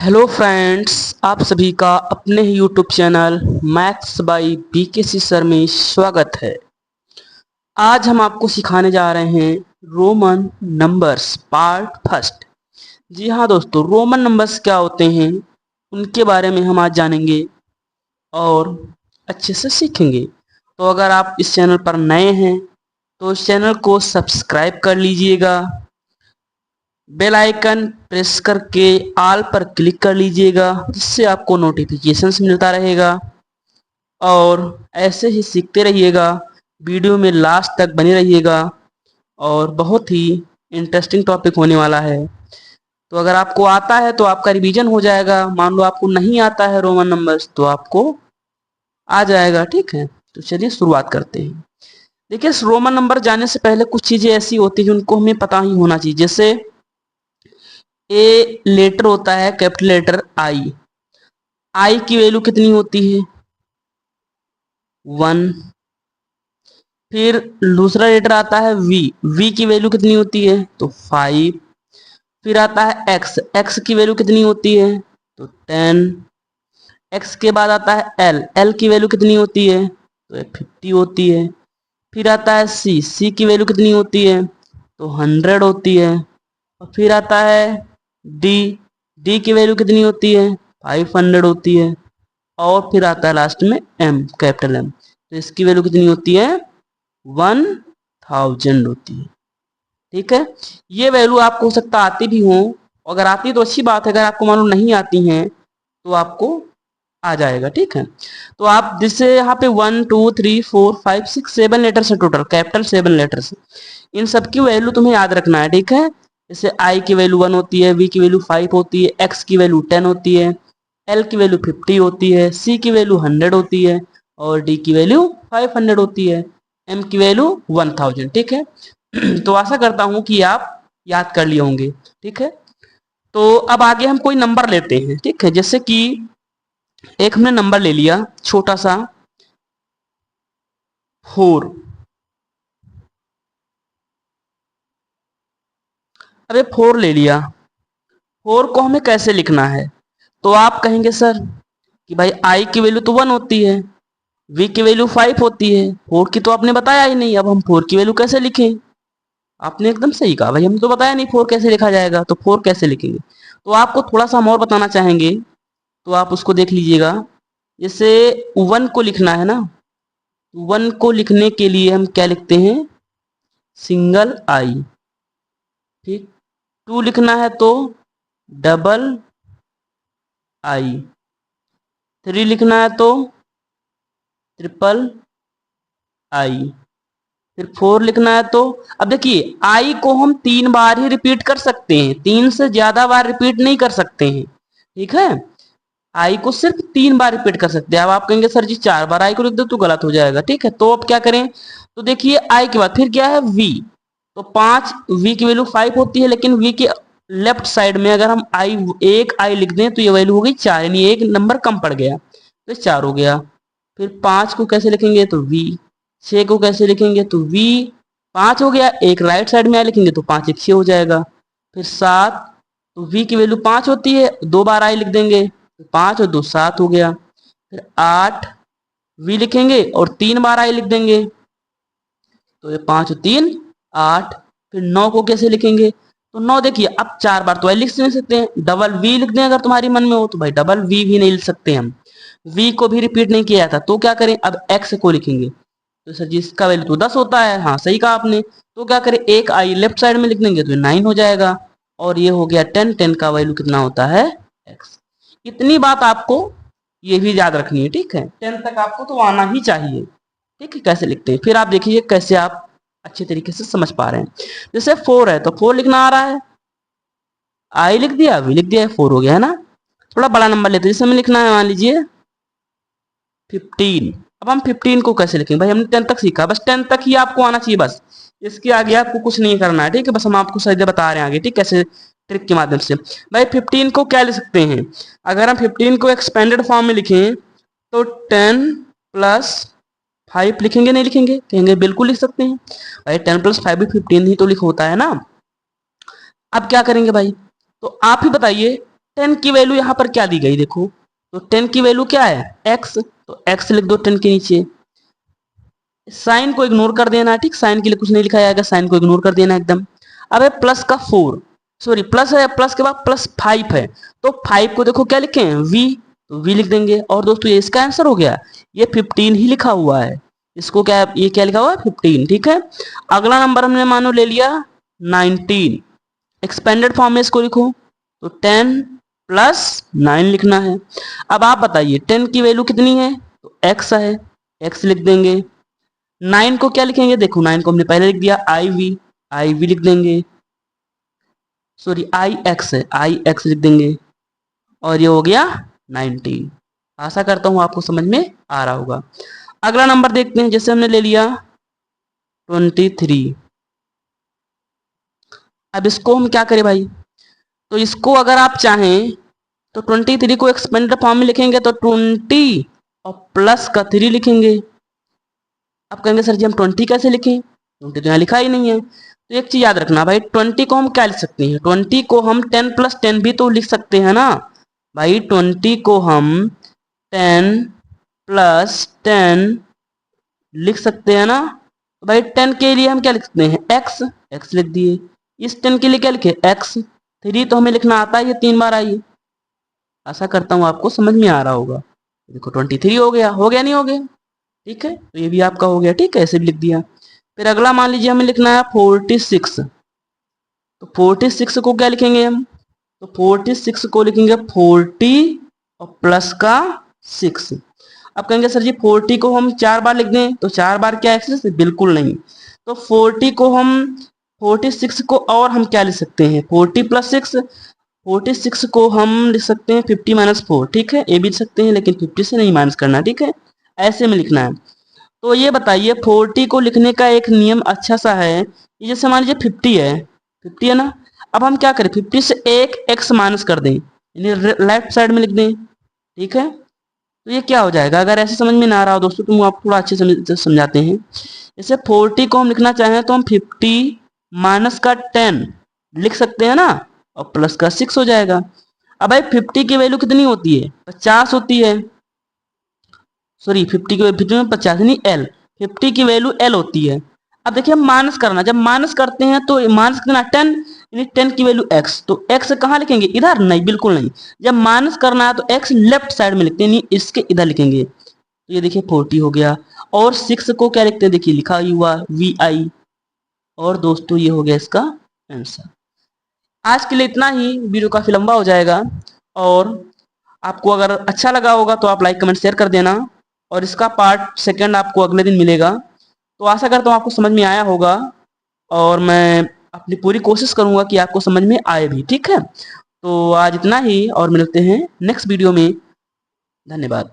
Hello friends, आप सभी का अपने ही YouTube channel maths by BKC sir में स्वागत है। आज हम आपको सिखाने जा रहे हैं रोमन नंबर्स पार्ट फर्स्ट। जी हाँ दोस्तों, रोमन नंबर्स क्या होते हैं उनके बारे में हम आज जानेंगे और अच्छे से सीखेंगे। तो अगर आप इस चैनल पर नए हैं तो इस चैनल को सब्सक्राइब कर लीजिएगा, बेल आइकन प्रेस करके ऑल पर क्लिक कर लीजिएगा, जिससे आपको नोटिफिकेशंस मिलता रहेगा और ऐसे ही सीखते रहिएगा। वीडियो में लास्ट तक बने रहिएगा और बहुत ही इंटरेस्टिंग टॉपिक होने वाला है। तो अगर आपको आता है तो आपका रिवीजन हो जाएगा, मान लो आपको नहीं आता है रोमन नंबर्स तो आपको आ जाएगा। ठीक है, तो चलिए शुरुआत करते हैं। देखिए, रोमन नंबर जाने से पहले कुछ चीजें ऐसी होती हैं जिनको हमें पता ही होना चाहिए। जैसे ए लेटर होता है कैपिटल लेटर आई। आई की वैल्यू कितनी होती है? 1। फिर दूसरा लेटर आता है वी। वी की वैल्यू कितनी होती है? तो 5। फिर आता है एक्स। एक्स की वैल्यू कितनी होती है? तो 10। एक्स के बाद आता है एल। एल की वैल्यू कितनी होती है? तो 50 होती है। फिर आता है सी। सी की वैल्यू कितनी होती है? तो 100 होती है। और फिर आता है डी। डी की वैल्यू कितनी होती है? 500 होती है। और फिर आता है लास्ट में एम, कैपिटल एम। तो इसकी वैल्यू कितनी होती है? 1000 होती है। ठीक है, ये वैल्यू आपको हो सकता आती भी हो। अगर आती तो अच्छी बात है, अगर आपको मालूम नहीं आती हैं तो आपको आ जाएगा। ठीक है, तो आप जिससे यहाँ पे 1 2 3 4 5 6 7 लेटर्स है, टोटल कैपिटल 7 लेटर्स। इन सब की वैल्यू तुम्हें याद रखना है। ठीक है, जैसे आई की वैल्यू 1 होती है, वी की वैल्यू 5 होती है, एक्स की वैल्यू 10 होती है, एल की वैल्यू 50 होती है, सी की वैल्यू 100 होती है और डी की वैल्यू 500 होती है, एम की वैल्यू 1000। ठीक है, तो आशा करता हूं कि आप याद कर लिए होंगे। ठीक है, तो अब आगे हम कोई नंबर लेते हैं। ठीक है, जैसे कि एक हमने नंबर ले लिया छोटा सा 4। अबे 4 ले लिया, 4 को हमें कैसे लिखना है? तो आप कहेंगे सर कि भाई आई की वैल्यू तो 1 होती है, वी की वैल्यू 5 होती है, 4 की तो आपने बताया ही नहीं, अब हम 4 की वैल्यू कैसे लिखें? आपने एकदम सही कहा भाई, हमने तो बताया नहीं 4 कैसे लिखा जाएगा, तो 4 कैसे लिखेंगे? तो आपको थोड़ा सा हम और बताना चाहेंगे, तो आप उसको देख लीजिएगा। जैसे 1 को लिखना है ना, 1 को लिखने के लिए हम क्या लिखते हैं? Single I. ठीक, 2 लिखना है तो डबल आई। 3 लिखना है तो ट्रिपल आई। फिर 4 लिखना है तो, अब देखिए आई को हम 3 बार ही रिपीट कर सकते हैं, 3 से ज्यादा बार रिपीट नहीं कर सकते हैं। ठीक है, आई को सिर्फ 3 बार रिपीट कर सकते हैं। अब आप कहेंगे सर जी 4 बार आई को लिख दो तो गलत हो जाएगा। ठीक है, तो अब क्या करें? तो देखिए आई के बाद फिर क्या है? वी। तो 5, वी की वैल्यू 5 होती है, लेकिन वी के लेफ्ट साइड में अगर हम आई, एक आई लिख दें तो ये वैल्यू हो गई 4, यानी एक नंबर कम पड़ गया, तो 4 हो गया। फिर 5 को कैसे लिखेंगे? तो वी। 6 को कैसे लिखेंगे? तो वी। 5 हो गया, एक राइट साइड में आई लिखेंगे तो 5 1 6 हो जाएगा। फिर 7, तो वी की वैल्यू 5 होती है, 2 बार आई लिख देंगे, 5 और 2 7 हो गया। फिर 8 वी लिखेंगे और 3 बार आई लिख देंगे, तो ये 5 और 3 8। फिर 9 को कैसे लिखेंगे? तो 9 देखिए, अब 4 बार तो आई लिख नहीं सकते हैं, डबल वी लिख दें अगर तुम्हारी मन में हो तो भाई डबल वी भी नहीं लिख सकते हम, वी को भी रिपीट नहीं किया था। तो क्या करें? अब एक्स को लिखेंगे, तो सर जिसका वैल्यू तो 10 होता है, हाँ सही कहा आपने। तो क्या करें? एक आई लेफ्ट साइड में लिख देंगे तो 9 हो जाएगा। और ये हो गया 10, 10 का वैल्यू कितना होता है? एक्स। इतनी बात आपको ये भी याद रखनी है। ठीक है, 10 तक आपको तो आना ही चाहिए। ठीक है, कैसे लिखते हैं फिर आप देखिए कैसे आप अच्छे तरीके से समझ पा रहे हैं। जैसे 4 है तो 4 लिखना आ रहा है, आई लिख दिया, वी लिख दिया, 4 हो गया है ना। थोड़ा बड़ा नंबर लेते हैं, जिसमें लिखना है मान लीजिए 15। अब हम 15 को कैसे लिखेंगे? भाई हमने 10 तक सीखा, बस 10 तक ही आपको आना चाहिए, बस इसके आगे आपको कुछ नहीं करना है। ठीक है, बस हम आपको सीधे बता रहे हैं आगे, ठीक कैसे ट्रिक के माध्यम से। भाई 15 को क्या लिख सकते हैं? अगर हम 15 को एक्सपेंडेड फॉर्म में लिखें तो 10 प्लस 5 लिखेंगे, नहीं लिखेंगे? कहेंगे बिल्कुल लिख सकते हैं भाई, 10 प्लस 5 भी 15 ही तो लिख होता है ना। अब क्या करेंगे भाई? तो आप ही बताइए, 10 की वैल्यू यहाँ पर क्या दी गई देखो, तो 10 की वैल्यू क्या है x, तो x लिख दो 10 के नीचे। साइन को इग्नोर कर देना, ठीक, साइन के लिए कुछ नहीं लिखा जाएगा, साइन को इग्नोर कर देना एकदम। अब है प्लस का 4, सॉरी प्लस है, प्लस के बाद प्लस 5 है, तो 5 को देखो क्या लिखे हैं v, तो v लिख देंगे। और दोस्तों ये इसका आंसर हो गया, ये 15 ही लिखा हुआ है, इसको क्या, ये क्या लिखा हुआ है 15, ठीक है। अगला नंबर हमने मानो ले लिया 19, एक्सपेंडेड फॉर्म में इसको लिखो, तो 10 प्लस 9 लिखना है। अब आप बताइए 10 की वैल्यू कितनी है, तो x है, x लिख देंगे। 9 को क्या लिखेंगे, देखो 9 को हमने पहले लिख दिया आई वी लिख देंगे, सॉरी आई एक्स है, आई एक्स लिख देंगे, और ये हो गया 19। आशा करता हूं आपको समझ में आ रहा होगा। अगला नंबर देखते हैं, जैसे हमने ले लिया 23। अब इसको हम क्या करें भाई, तो इसको अगर आप चाहें तो 23 को एक्सपेंडेड फॉर्म में लिखेंगे तो 20 और प्लस का 3 लिखेंगे। आप कहेंगे सर जी हम 20 कैसे लिखें, 20 तो यहाँ लिखा ही नहीं है। तो एक चीज याद रखना भाई, 20 को हम क्या लिख सकते हैं, 20 को हम 10 प्लस 10 भी तो लिख सकते हैं ना भाई। 20 को हम 10 प्लस 10 लिख सकते हैं ना। तो भाई 10 के लिए हम क्या लिख सकते हैं, एक्स लिख दिए। इस 10 के लिए क्या लिखे, एक्स। 3 तो हमें लिखना आता है, ये 3 बार आई। आशा करता हूँ आपको समझ में आ रहा होगा। देखो 23 हो गया नहीं हो गया, ठीक है, तो ये भी आपका हो गया, ठीक है, ऐसे भी लिख दिया। फिर अगला मान लीजिए हमें लिखना है 46, तो 46 को क्या लिखेंगे हम, तो 46 को लिखेंगे 40 और प्लस का 6। अब कहेंगे सर जी 40 को हम 4 बार लिख दें, तो 4 बार क्या एक्सेस, बिल्कुल नहीं। तो 40 को हम 46 को और हम क्या लिख सकते हैं, 40 प्लस 6, 46 को हम लिख सकते हैं 50 माइनस 4, ठीक है, ये भी लिख सकते हैं, लेकिन 50 से नहीं माइनस करना, ठीक है, ऐसे में लिखना है। तो ये बताइए 40 को लिखने का एक नियम अच्छा सा है, ये जैसे मान लीजिए 50 है ना। अब हम क्या करें, 50 से एक x माइनस कर दें, यानी लेफ्ट साइड में लिख दें, ठीक है। तो ये क्या हो जाएगा, अगर ऐसे समझ में ना आ रहा हो दोस्तों तो हम आपको थोड़ा अच्छे से समझाते हैं। जैसे 40 को हम लिखना चाहें तो हम 50 माइनस का 10 लिख सकते हैं ना, और प्लस का 6 हो जाएगा। अब भाई 50 की वैल्यू कितनी होती है, 50 होती है, सॉरी 50 की 50 में 50 नहीं एल, 50 की वैल्यू एल होती है। अब देखिए माइनस करना, जब माइनस करते हैं तो माइनस कितना 10, यानी 10 की वैल्यू x, तो x कहाँ लिखेंगे, इधर नहीं, बिल्कुल नहीं। जब माइनस करना है तो x लेफ्ट साइड में लिखते हैं, नहीं इसके इधर लिखेंगे। तो ये देखिए 40 हो गया, और 6 को क्या लिखते हैं, देखिए लिखा हुआ वी आई। और दोस्तों ये हो गया इसका आंसर। आज के लिए इतना ही, वीडियो काफी लंबा हो जाएगा, और आपको अगर अच्छा लगा होगा तो आप लाइक कमेंट शेयर कर देना, और इसका पार्ट सेकंड आपको अगले दिन मिलेगा। तो आशा करता हूँ आपको समझ में आया होगा, और मैं अपनी पूरी कोशिश करूंगा कि आपको समझ में आए भी, ठीक है। तो आज इतना ही, और मिलते हैं नेक्स्ट वीडियो में। धन्यवाद।